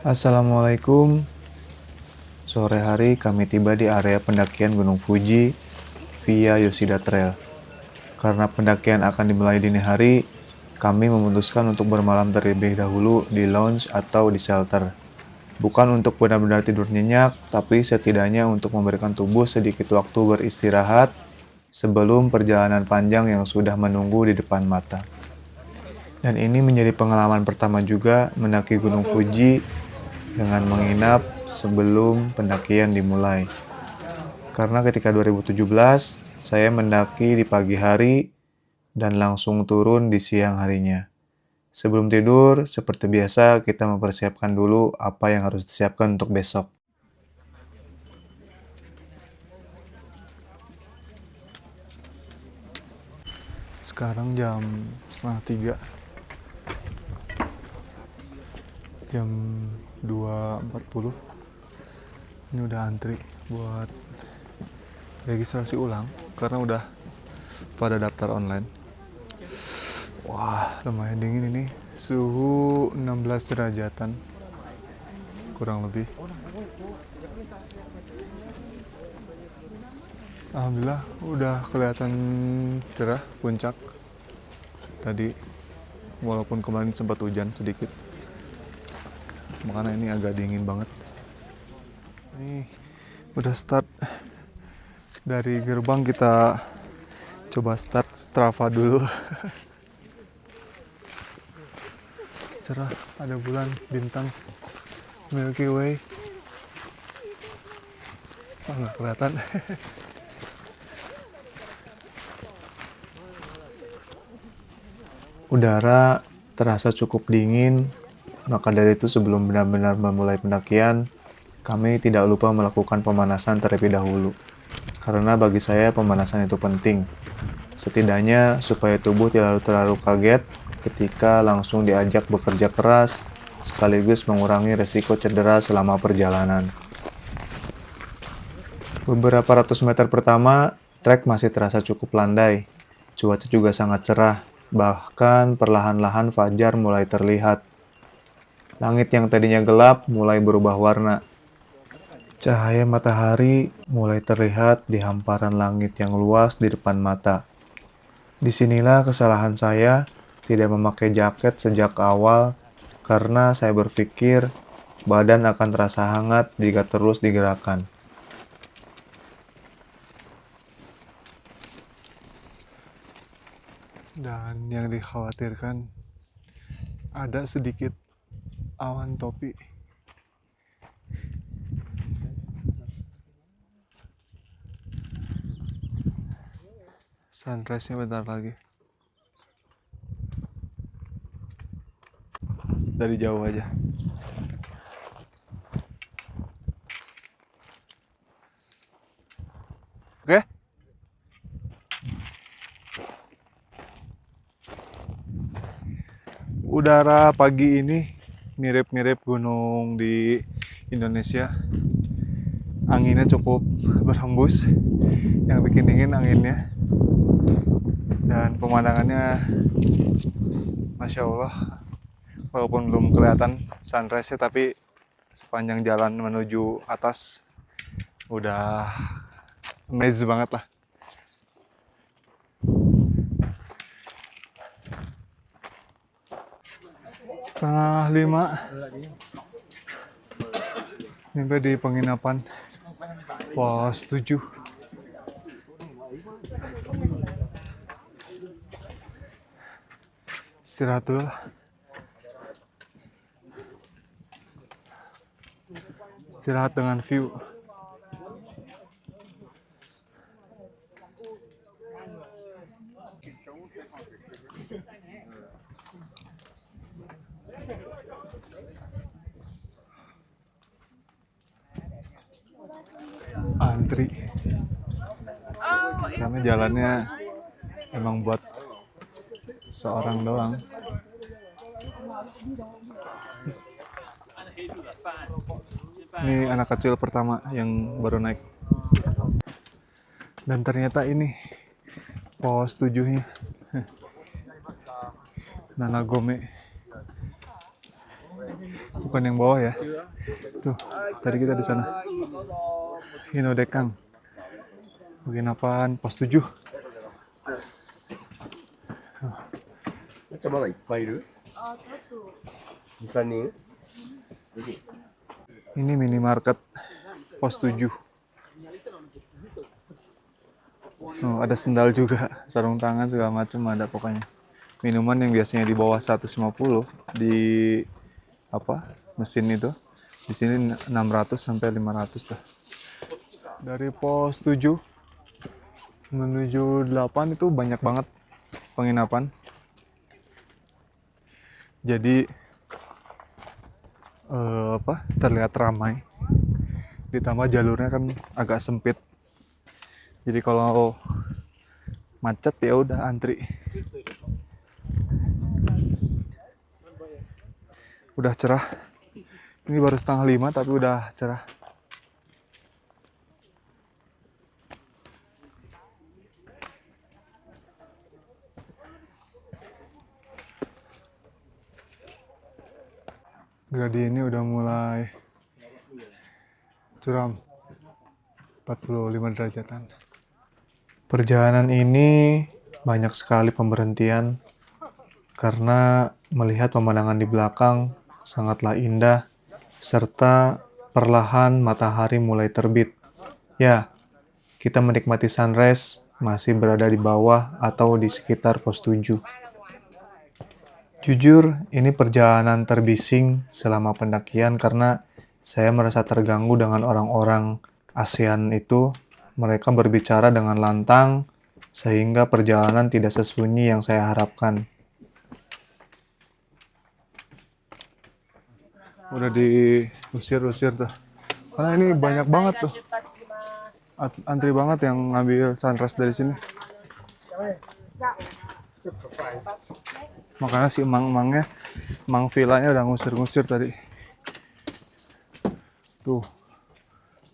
Assalamualaikum. Sore hari kami tiba di area pendakian Gunung Fuji via Yoshida Trail. Karena pendakian akan dimulai dini hari, kami memutuskan untuk bermalam terlebih dahulu di lounge atau di shelter. Bukan untuk benar-benar tidur nyenyak, tapi setidaknya untuk memberikan tubuh sedikit waktu beristirahat sebelum perjalanan panjang yang sudah menunggu di depan mata. Dan ini menjadi pengalaman pertama juga mendaki Gunung Fuji dengan menginap sebelum pendakian dimulai. Karena ketika 2017, saya mendaki di pagi hari dan langsung turun di siang harinya. Sebelum tidur, seperti biasa kita mempersiapkan dulu apa yang harus disiapkan untuk besok. Sekarang jam setengah 3, jam 2.40. Ini udah antri buat registrasi ulang karena udah pada daftar online. Wah, lumayan dingin ini. Suhu 16 derajatan kurang lebih. Alhamdulillah udah kelihatan cerah puncak tadi, walaupun kemarin sempat hujan sedikit, makanya ini agak dingin banget. Ini udah start dari gerbang, kita coba start Strava dulu. Cerah, ada bulan, bintang, Milky Way. Nggak kelihatan. Udara terasa cukup dingin, maka dari itu sebelum benar-benar memulai pendakian, kami tidak lupa melakukan pemanasan terlebih dahulu. Karena bagi saya pemanasan itu penting, setidaknya supaya tubuh tidak terlalu kaget ketika langsung diajak bekerja keras, sekaligus mengurangi resiko cedera selama perjalanan. Beberapa ratus meter pertama, trek masih terasa cukup landai. Cuaca juga sangat cerah, bahkan perlahan-lahan fajar mulai terlihat. Langit yang tadinya gelap mulai berubah warna. Cahaya matahari mulai terlihat di hamparan langit yang luas di depan mata. Disinilah kesalahan saya tidak memakai jaket sejak awal karena saya berpikir badan akan terasa hangat jika terus digerakkan. Dan yang dikhawatirkan ada sedikit awan topi. Sunrise-nya bentar lagi. Dari jauh aja. Oke? Udara pagi ini mirip-mirip gunung di Indonesia. Anginnya cukup berhembus, yang bikin dingin anginnya. Dan pemandangannya Masya Allah, walaupun belum kelihatan sunrise-nya, tapi sepanjang jalan menuju atas udah amazed banget lah. Setengah 5 sampai di penginapan pos 7. Istirahat dulu lah. Istirahat dengan view. Antri karena jalannya emang buat seorang doang. Ini anak kecil pertama yang baru naik. Dan ternyata ini pos 7-nya. Nanagome. Bukan yang bawah ya. Tuh, tadi kita di sana. Hinodekang. Penginapan pos 7. めっちゃまだいっぱいいる ?2、3人 Ini minimarket pos 7. Oh, ada sendal juga, sarung tangan segala macam ada pokoknya. Minuman yang biasanya di bawah 150 di apa? Mesin itu. Di sini 600 sampai 500 tuh. Dari pos 7 menuju 8 itu banyak banget penginapan. Jadi terlihat ramai. Ditambah jalurnya kan agak sempit. Jadi kalau macet ya udah antri. Udah cerah. Ini baru 4:30 tapi udah cerah. Gradi ini udah mulai curam. 45 derajatan. Perjalanan ini banyak sekali pemberhentian karena melihat pemandangan di belakang sangatlah indah serta perlahan matahari mulai terbit. Ya, kita menikmati sunrise masih berada di bawah atau di sekitar pos 7. Jujur, ini perjalanan terbising selama pendakian karena saya merasa terganggu dengan orang-orang ASEAN itu. Mereka berbicara dengan lantang sehingga perjalanan tidak sesunyi yang saya harapkan. Udah diusir-usir tuh. Karena ini banyak banget tuh. Antri banget yang ngambil sunrise dari sini. Makanya si emang-emangnya, emang villanya udah ngusir-ngusir tadi. Tuh,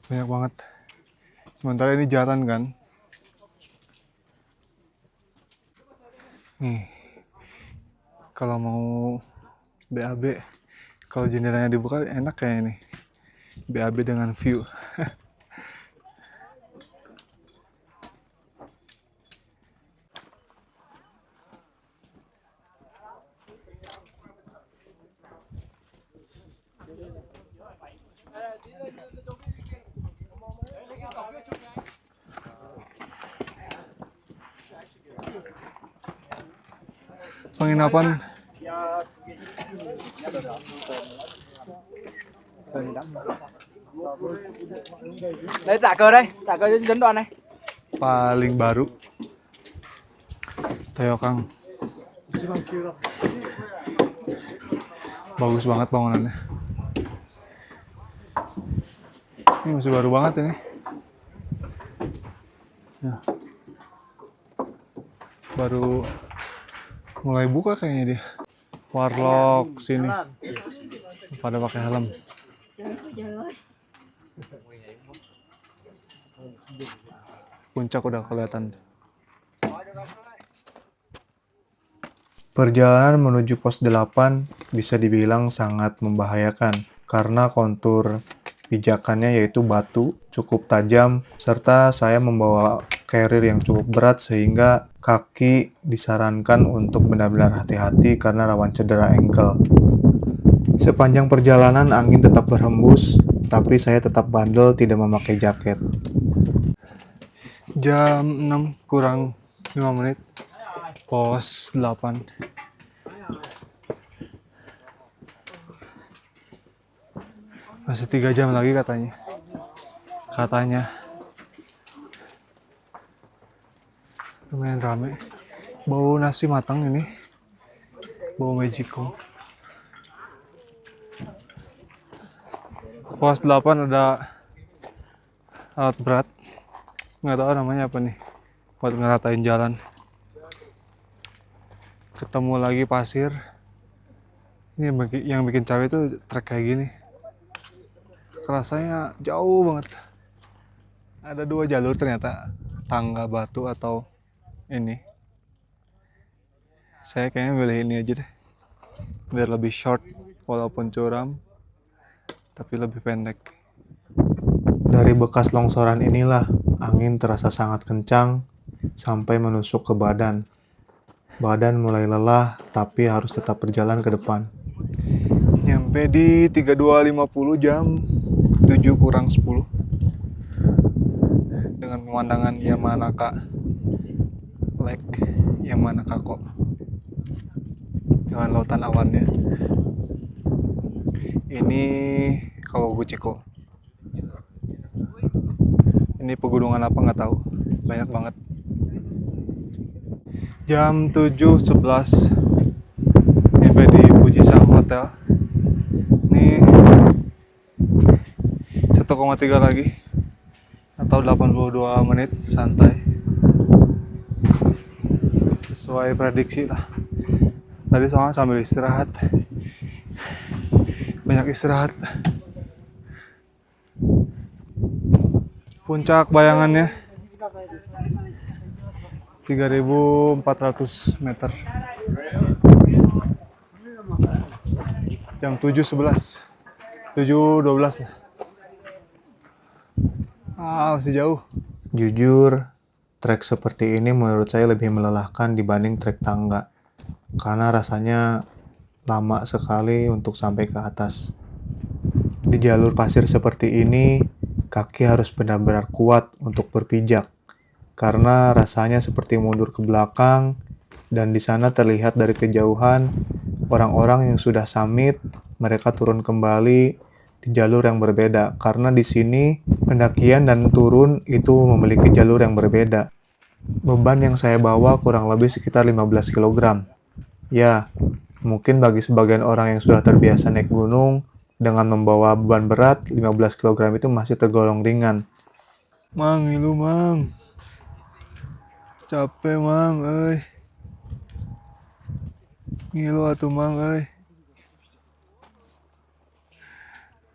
banyak banget. Sementara ini jalan kan. Nih, kalau mau BAB, kalau jendelanya dibuka enak kayak ini. BAB dengan view. Penginapan Đấy trả cờ đây, trả cờ dẫn đoàn này. paling baru Toyokang. Bagus banget bangunannya. Ini masih baru banget ini. Ya. Baru mulai buka kayaknya dia. Warlock sini. Pada pakai helm. Puncak udah kelihatan. Perjalanan menuju pos 8 bisa dibilang sangat membahayakan karena kontur pijakannya yaitu batu cukup tajam serta saya membawa carrier yang cukup berat sehingga kaki disarankan untuk benar-benar hati-hati karena rawan cedera ankle. Sepanjang perjalanan angin tetap berhembus, tapi saya tetap bandel tidak memakai jaket. Jam 6 kurang 5 menit, pos 8. Masih 3 jam lagi katanya. Lumayan rame. Bau nasi matang ini. Bau magicom. Pos 8 ada alat berat. Nggak tahu namanya apa nih. Buat ngeratain jalan. Ketemu lagi pasir. Ini yang bikin cabai itu trek kayak gini. Rasanya jauh banget. Ada 2 jalur ternyata. Tangga batu atau ini. Saya kayaknya pilih ini aja deh. Biar lebih short walaupun curam. tapi lebih pendek. Dari bekas longsoran inilah, angin terasa sangat kencang sampai menusuk ke badan. Badan mulai lelah, tapi harus tetap berjalan ke depan. Nyampe di 32.50 jam 7 kurang 10. Dengan pemandangan Yamanaka Lake, Yamanaka kok. Dengan lautan awannya. Ini Kawaguchiko. Ini pegunungan apa nggak tahu. Banyak banget. Jam 7.11 sampai di Fujisan Hotel. Ini 1,3 lagi atau 82 menit santai. Sesuai prediksi lah. Tadi soalnya sambil istirahat. Banyak istirahat. Puncak bayangannya 3.400 meter. Jam 7.11, 7.12 lah. Masih jauh. Jujur, trek seperti ini menurut saya lebih melelahkan dibanding trek tangga. Karena rasanya lama sekali untuk sampai ke atas. Di jalur pasir seperti ini, kaki harus benar-benar kuat untuk berpijak. Karena rasanya seperti mundur ke belakang, dan di sana terlihat dari kejauhan orang-orang yang sudah summit, mereka turun kembali di jalur yang berbeda. Karena di sini pendakian dan turun itu memiliki jalur yang berbeda. Beban yang saya bawa kurang lebih sekitar 15 kg. Ya, mungkin bagi sebagian orang yang sudah terbiasa naik gunung, dengan membawa beban berat, 15 kg itu masih tergolong ringan. Mang, ngilu mang. Capek mang, euy. Ngilu atuh mang, euy.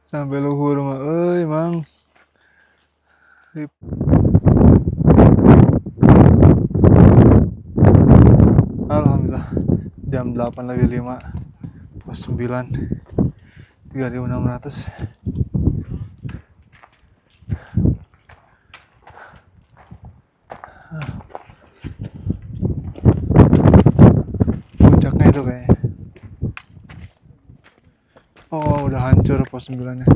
Sampai luhur mah, euy mang. Alhamdulillah, jam 8.05, pos 9, 3.600. Puncaknya itu kayaknya. Oh, udah hancur pos 9-nya.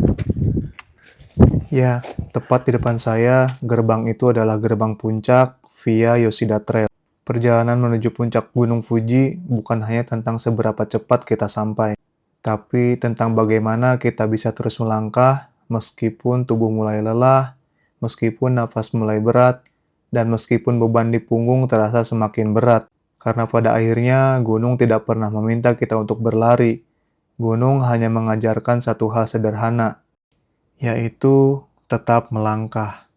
Ya, tepat di depan saya, gerbang itu adalah gerbang puncak via Yoshida Trail. Perjalanan menuju puncak Gunung Fuji bukan hanya tentang seberapa cepat kita sampai, tapi tentang bagaimana kita bisa terus melangkah meskipun tubuh mulai lelah, meskipun nafas mulai berat, dan meskipun beban di punggung terasa semakin berat. Karena pada akhirnya gunung tidak pernah meminta kita untuk berlari. Gunung hanya mengajarkan satu hal sederhana, yaitu tetap melangkah.